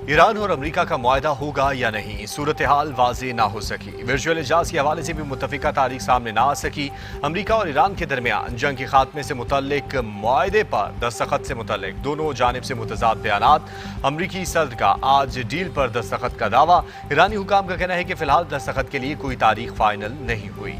Iran और America का मुआहदा होगा या नहीं, सूरत हाल वाज़ेह ना हो सकी। वर्चुअल इजलास के हवाले से भी मुत्तफ़िका तारीख सामने ना आ सकी। अमेरिका और ईरान के दरमियान जंग के खात्मे से मुतल्लिक मुआहदे पर दस्तखत से मुतल्लिक दोनों जानिब से मुतज़ाद बयानात। अमरीकी सदर का आज डील पर दस्तखत का दावा। ईरानी हुकाम का कहना है कि फ़िलहाल दस्तखत के लिए कोई तारीख फाइनल नहीं हुई।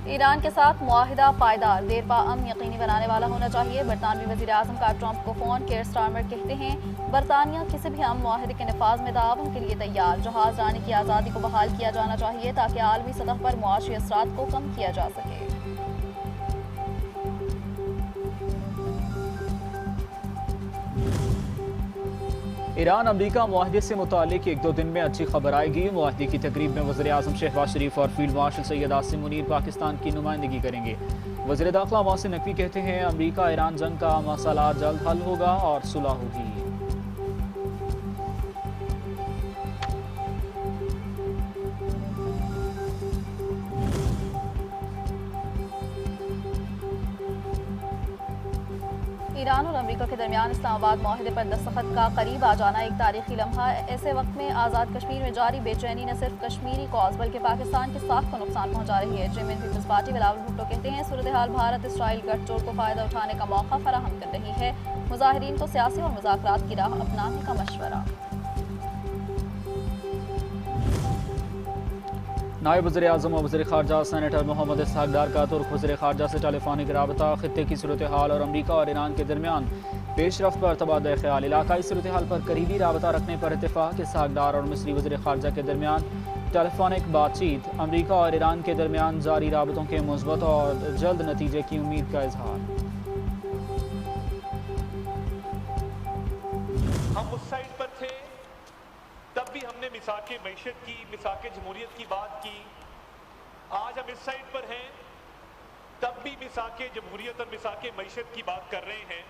ईरान के साथ मुआहिदा पायदार, देर पा अमन यकीनी बनाने वाला होना चाहिए। बरतानवी वज़ीर आज़म का ट्रंप को फ़ोन। केयर स्टारमर कहते हैं बरतानिया किसी भी अमन मुआहिदे के नफाज में ताउन के लिए तैयार। जहाज रानी की आज़ादी को बहाल किया जाना चाहिए ताकि आलमी सतह पर मुआशी असरात को कम किया जा सके। ईरान अमरीका मुआहदे से मुतालिक एक दो दिन में अच्छी खबर आएगी। मुआहदे की तकरीब में वज़ीर आज़म शहबाज शरीफ और फील्ड मार्शल सैयद आसिम मुनीर पाकिस्तान की नुमाइंदगी करेंगे। वज़ीर दाखिला मोहसिन नकवी कहते हैं अमरीका ईरान जंग का मसला जल्द हल होगा और सुलह होगी। ईरान और अमेरिका के दरमियान इस्लामाबाद मुआहदे पर दस्तखत का करीब आ जाना एक तारीखी लम्हा है। ऐसे वक्त में आज़ाद कश्मीर में जारी बेचैनी न सिर्फ कश्मीरी कॉज बल्कि पाकिस्तान की साख को नुकसान पहुंचा रही है। चेयरमैन पीपल्स पार्टी बिलावल भुट्टो कहते हैं सूरत हाल भारत इसराइल गठजोड़ को फ़ायदा उठाने का मौका फराहम कर रही है। मुजाहिरीन को सियासी और मुज़ाकरात की राह अपनाने का मशवरा। नायब वज़ीर आज़म और वज़ीर ख़ारजा सेनेटर मोहम्मद इसहाक़ डार का तुर्क वज़ीर ख़ारजा से टेलीफोनिक रबता, ख़ित्ते की सूरत हाल और अमरीका और ईरान के दरमियान पेशरफ्त पर तबादला ख्याल, इलाकाई सूरत हाल पर करीबी रबता रखने पर इत्तेफ़ाक़। इसहाक़ डार और मिस्री वज़ीर ख़ारजा के दरमियान टेलीफोनिक बातचीत, अमरीका और ईरान के दरमियान जारी राबतों के मुस्बत और जल्द नतीजे की उम्मीद का इजहार। हम उस साइड पर थे तब भी हमने मिसाके मैशत की, मिसाके जमहूरियत की बात की। आज हम इस साइड पर हैं तब भी मिसाके जमहूरियत और मिसाके मैशत की बात कर रहे हैं।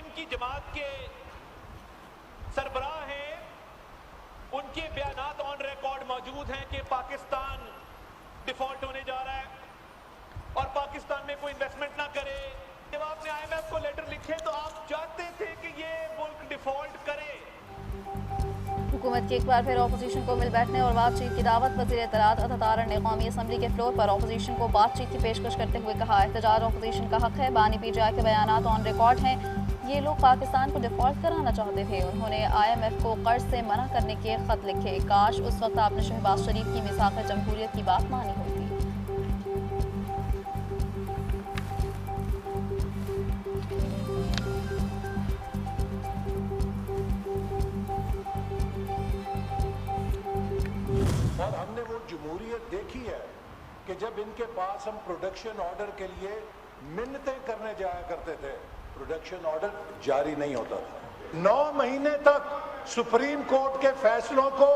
इनकी जमात के सरबराह हैं, उनके बयानात ऑन रिकॉर्ड मौजूद हैं कि पाकिस्तान डिफॉल्ट होने जा रहा है और पाकिस्तान में कोई इन्वेस्टमेंट ना करे। जब आपने IMF को लेटर लिखे तो आप चाहते थे कि ये मुल्क डिफॉल्ट करे। हुकूमत की एक बार फिर अपोजिशन को मिल बैठने और बातचीत की दावत। वज़ीर इत्तलात अतातारन ने कौमी असम्बली के फ्लोर पर अपोजिशन को बातचीत की पेशकश करते हुए कहा एहतजाज अपोजिशन का हक है। बानी PTI के बयानात ऑन रिकॉर्ड हैं। ये लोग पाकिस्तान को डिफॉल्ट कराना चाहते थे। उन्होंने IMF को कर्ज से मना करने के खत लिखे। काश उस वक्त आपने शहबाज शरीफ की मिसाक़ जमहूरियत की बात मानी होती। और हमने वो जमहूरियत देखी है कि जब इनके पास हम प्रोडक्शन ऑर्डर के लिए मिन्नतें करने जाया करते थे, प्रोडक्शन ऑर्डर जारी नहीं होता था। 9 महीने तक सुप्रीम कोर्ट के फैसलों को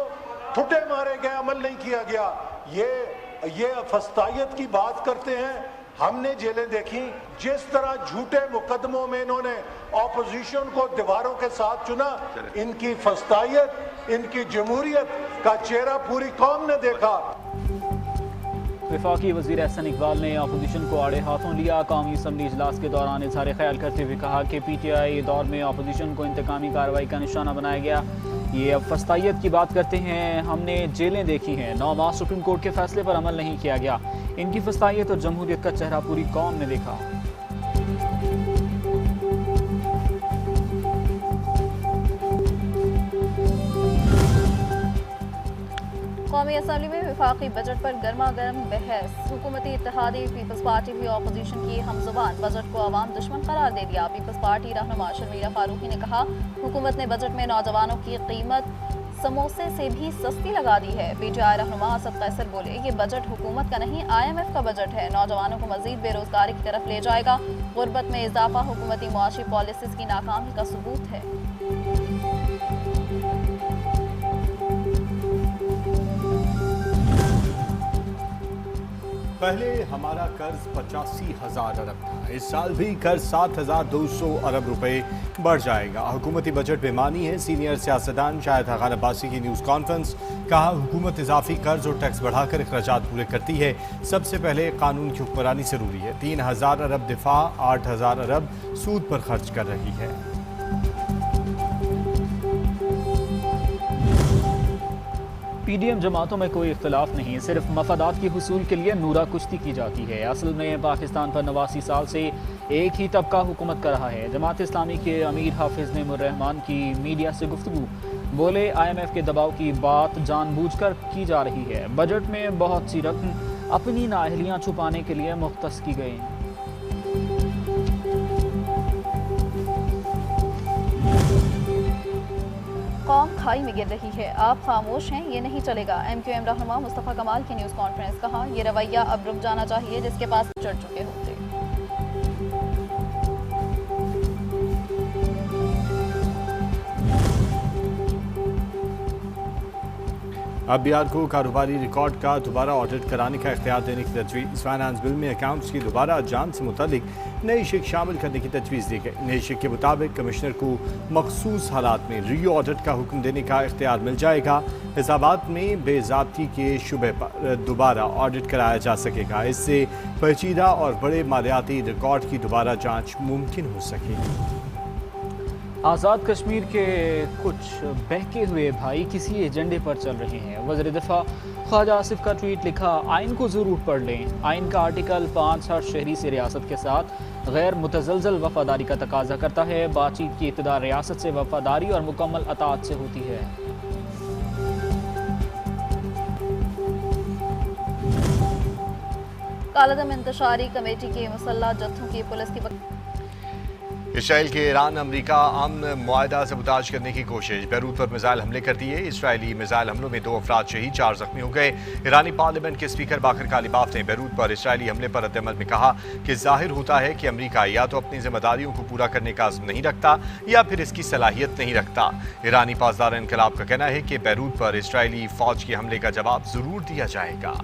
ठुटे मारे गए, अमल नहीं किया गया। ये फस्तायत की बात करते हैं। हमने जेलें देखी, जिस तरह झूठे मुकदमों में इन्होंने ऑपोजिशन को दीवारों के साथ चुना। इनकी फस्तायत, इनकी जमहूरियत का चेहरा पूरी कौम ने देखा। वफाकी वज़ीर एहसन इकबाल ने अपोजिशन को आड़े हाथों लिया। कौमी असम्बली इजलास के दौरान इज़हार ख्याल करते हुए कहा कि PTI दौर में अपोजिशन को इंतकामी कार्रवाई का निशाना बनाया गया। ये अब फस्तायत की बात करते हैं। हमने जेलें देखी हैं, 9 माह सुप्रीम कोर्ट के फैसले पर अमल नहीं किया गया। इनकी फस्तायत और जमहूरियत का चेहरा पूरी कौम ने देखा। कौमी असम्बली में वफाकी बजट पर गर्मा गर्म बहस। हुकूमती इत्तेहादी पीपल्स पार्टी भी अपोजिशन की हमजुबान, बजट को अवाम दुश्मन करार दे दिया। पीपल्स पार्टी रहनुमा शर्मिला फारूकी ने कहा हुकूमत ने बजट में नौजवानों की कीमत समोसे से भी सस्ती लगा दी है। PTI रहनुमा असद कैसर बोले ये बजट हुकूमत का नहीं IMF का बजट है, नौजवानों को मजीद बेरोजगारी की तरफ ले जाएगा। गुर्बत में इजाफा हुकूमती मुआशी पॉलिसीज की नाकामी का सबूत है। पहले हमारा कर्ज 85,000 अरब था। इस साल भी कर्ज 7,200 अरब रुपए बढ़ जाएगा। हुकूमती बजट बेमानी है। सीनियर सियासतदान शाहिद खान अब्बासी की न्यूज़ कॉन्फ्रेंस। कहा, हुकूमत इजाफी कर्ज और टैक्स बढ़ाकर अखराजात पूरे करती है। सबसे पहले कानून की हुक्मरानी जरूरी है। 3,000 अरब दिफा, 8,000 अरब सूद पर खर्च कर रही है। पीडीएम जमातों में कोई इख्तलाफ नहीं, सिर्फ मफादात की हुसूल के लिए नूरा कुश्ती की जाती है। असल में पाकिस्तान पर 89 साल से एक ही तबका हुकूमत कर रहा है। जमात इस्लामी के अमीर हाफिज नेमुर रहमान की मीडिया से गुफ्तगू। बोले, IMF के दबाव की बात जानबूझकर की जा रही है। बजट में बहुत सी रकम अपनी नाअहलियाँ छुपाने के लिए मुख्तस की गई। कौम खाई में गिर रही है, आप खामोश हैं, ये नहीं चलेगा। MQM रहनुमा मुस्तफ़ा कमाल की न्यूज़ कॉन्फ्रेंस। कहा, ये रवैया अब रुक जाना चाहिए जिसके पास चढ़ चुके होते। अबियात को कारोबारी रिकॉर्ड का दोबारा ऑडिट कराने का इख्तियार देने की तजवीज़। फाइनेंस बिल में अकाउंट्स की दोबारा जांच से मुतालिक नई शिक शामिल करने की तजवीज़ दी गई। नई शिक के मुताबिक कमिश्नर को मखसूस हालात में री ऑडिट का हुक्म देने का इख्तियार मिल जाएगा। हिसाबात में बेज़ाब्ती के शुबे पर दोबारा ऑडिट कराया जा सकेगा। इससे पेचीदा और बड़े मालियाती रिकॉर्ड की दोबारा जाँच मुमकिन हो सकेगी। आज़ाद कश्मीर के कुछ बहके हुए भाई किसी एजेंडे पर चल रहे हैं। वज़ीर दिफा ख्वाजा आसिफ का ट्वीट लिखा, आइन को ज़रूर पढ़ लें। आइन का आर्टिकल 5 हर शहरी से रियासत के साथ गैर मुतज़लज़ल वफादारी का तकाजा करता है। बातचीत की इब्तिदा रियासत से वफादारी और मुकम्मल अताअत से होती है। कालादम इंतशारी कमेटी के मुसल्लह जत्थों की पुलिस की इसराइल के ईरान अमेरिका अमन मुआहदा सबूताज करने की कोशिश। बैरूत पर मिसाइल हमले कर दिए। इसराइली मिसाइल हमलों में 2 अफराद शहीद, 4 जख्मी हो गए। ईरानी पार्लियामेंट के स्पीकर बाकर कालिबाफ ने बैरूत पर इसराइली हमले पर रद्दअमल में कहा कि जाहिर होता है कि अमेरिका या तो अपनी जिम्मेदारियों को पूरा करने का अज़्म नहीं रखता या फिर इसकी सलाहियत नहीं रखता। ईरानी पासदार इनकलाब का कहना है कि बैरूत पर इसराइली फौज के हमले का जवाब जरूर दिया जाएगा।